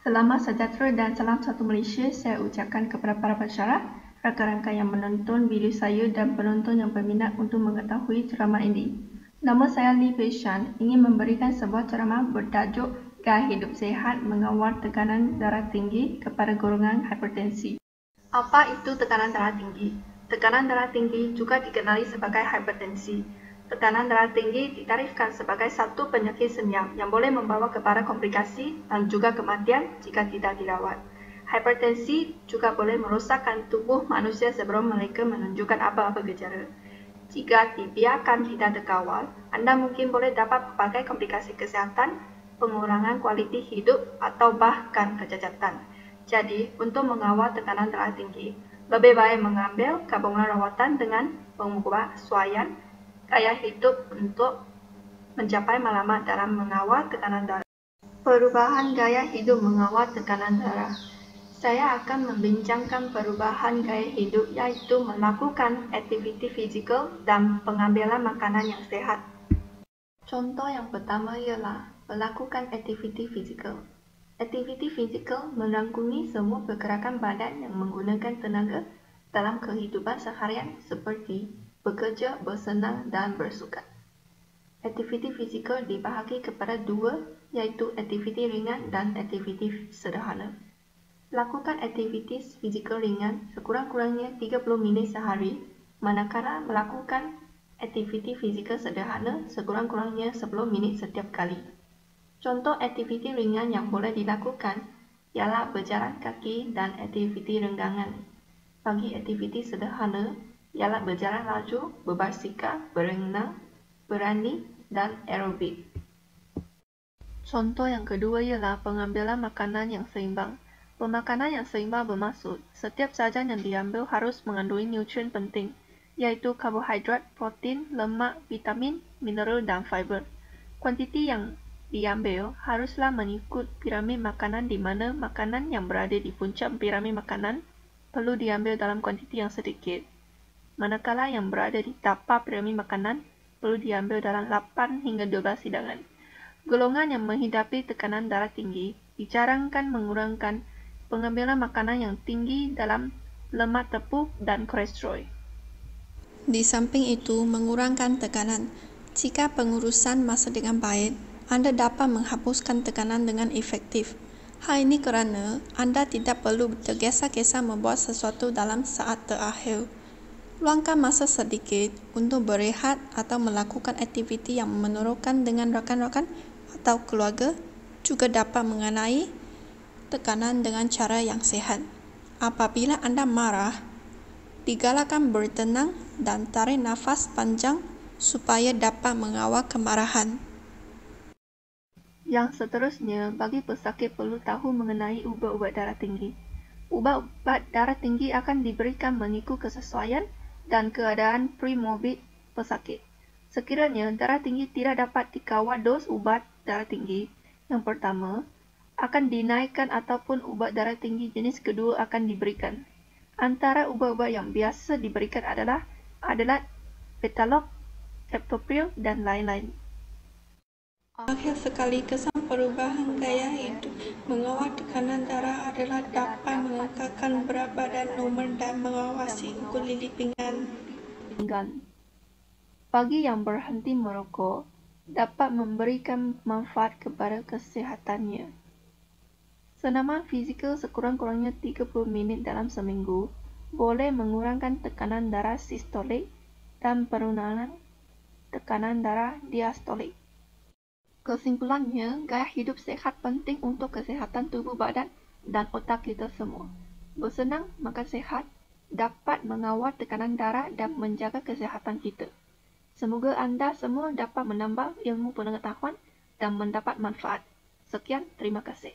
Selamat sejahtera dan salam satu Malaysia saya ucapkan kepada para pensyarah, rakan-rakan yang menonton video saya dan penonton yang berminat untuk mengetahui ceramah ini. Nama saya Lee Pei Shan ingin memberikan sebuah ceramah bertajuk Gaya Hidup Sihat Mengawal Tekanan Darah Tinggi kepada Golongan Hipertensi. Apa itu tekanan darah tinggi? Tekanan darah tinggi juga dikenali sebagai hipertensi. Tekanan darah tinggi ditarifkan sebagai satu penyakit senyap yang boleh membawa kepada komplikasi dan juga kematian jika tidak dirawat. Hipertensi juga boleh merosakkan tubuh manusia sebelum mereka menunjukkan apa-apa gejala. Jika dibiarkan tidak terkawal, anda mungkin boleh dapat pelbagai komplikasi kesihatan, pengurangan kualiti hidup atau bahkan kecacatan. Jadi, untuk mengawal tekanan darah tinggi, lebih baik mengambil gabungan rawatan dengan pengubahsuaian gaya hidup untuk mencapai matlamat dalam mengawal tekanan darah. Perubahan gaya hidup mengawal tekanan darah. Saya akan membincangkan perubahan gaya hidup iaitu melakukan aktiviti fizikal dan pengambilan makanan yang sihat. Contoh yang pertama ialah melakukan aktiviti fizikal. Aktiviti fizikal merangkumi semua pergerakan badan yang menggunakan tenaga dalam kehidupan seharian seperti bekerja, bersenam dan bersukan. Aktiviti fizikal dibahagi kepada dua, iaitu aktiviti ringan dan aktiviti sederhana. Lakukan aktiviti fizikal ringan sekurang-kurangnya 30 minit sehari, manakala melakukan aktiviti fizikal sederhana sekurang-kurangnya 10 minit setiap kali. Contoh aktiviti ringan yang boleh dilakukan ialah berjalan kaki dan aktiviti renggangan. Bagi aktiviti sederhana, ialah berjalan laju, berbasikal, berenang, berani dan aerobik. Contoh yang kedua ialah pengambilan makanan yang seimbang. Pemakanan yang seimbang bermaksud setiap sajian yang diambil harus mengandungi nutrien penting, iaitu karbohidrat, protein, lemak, vitamin, mineral dan fiber. Kuantiti yang diambil haruslah mengikut piramid makanan di mana makanan yang berada di puncak piramid makanan perlu diambil dalam kuantiti yang sedikit, manakala yang berada di tapak piramid makanan perlu diambil dalam 8 hingga 12 hidangan. Golongan yang menghidapi tekanan darah tinggi dicarangkan mengurangkan pengambilan makanan yang tinggi dalam lemak tepung dan kolesterol. Di samping itu, mengurangkan tekanan. Jika pengurusan masa dengan baik, anda dapat menghapuskan tekanan dengan efektif. Hal ini kerana anda tidak perlu tergesa-gesa membuat sesuatu dalam saat terakhir. Luangkan masa sedikit untuk berehat atau melakukan aktiviti yang menurunkan dengan rakan-rakan atau keluarga juga dapat mengenai tekanan dengan cara yang sihat. Apabila anda marah, digalakkan bertenang dan tarik nafas panjang supaya dapat mengawal kemarahan. Yang seterusnya, bagi pesakit perlu tahu mengenai ubat-ubat darah tinggi. Ubat-ubat darah tinggi akan diberikan mengikut kesesuaian dan keadaan premorbid pesakit. Sekiranya darah tinggi tidak dapat dikawal dos ubat darah tinggi yang pertama akan dinaikkan ataupun ubat darah tinggi jenis kedua akan diberikan. Antara ubat-ubat yang biasa diberikan adalah Betalog, Captopril dan lain-lain. Akhir sekali, kesan perubahan gaya hidup mengawal tekanan darah adalah dapat mengekalkan berat badan normal dan mengawasi kulit pinggan. Bagi yang berhenti merokok, dapat memberikan manfaat kepada kesihatannya. Senaman fizikal sekurang-kurangnya 30 minit dalam seminggu boleh mengurangkan tekanan darah sistolik dan penurunan tekanan darah diastolik. Kesimpulannya, gaya hidup sihat penting untuk kesihatan tubuh badan dan otak kita semua. Bersenang, makan sihat, dapat mengawal tekanan darah dan menjaga kesihatan kita. Semoga anda semua dapat menambah ilmu pengetahuan dan mendapat manfaat. Sekian, terima kasih.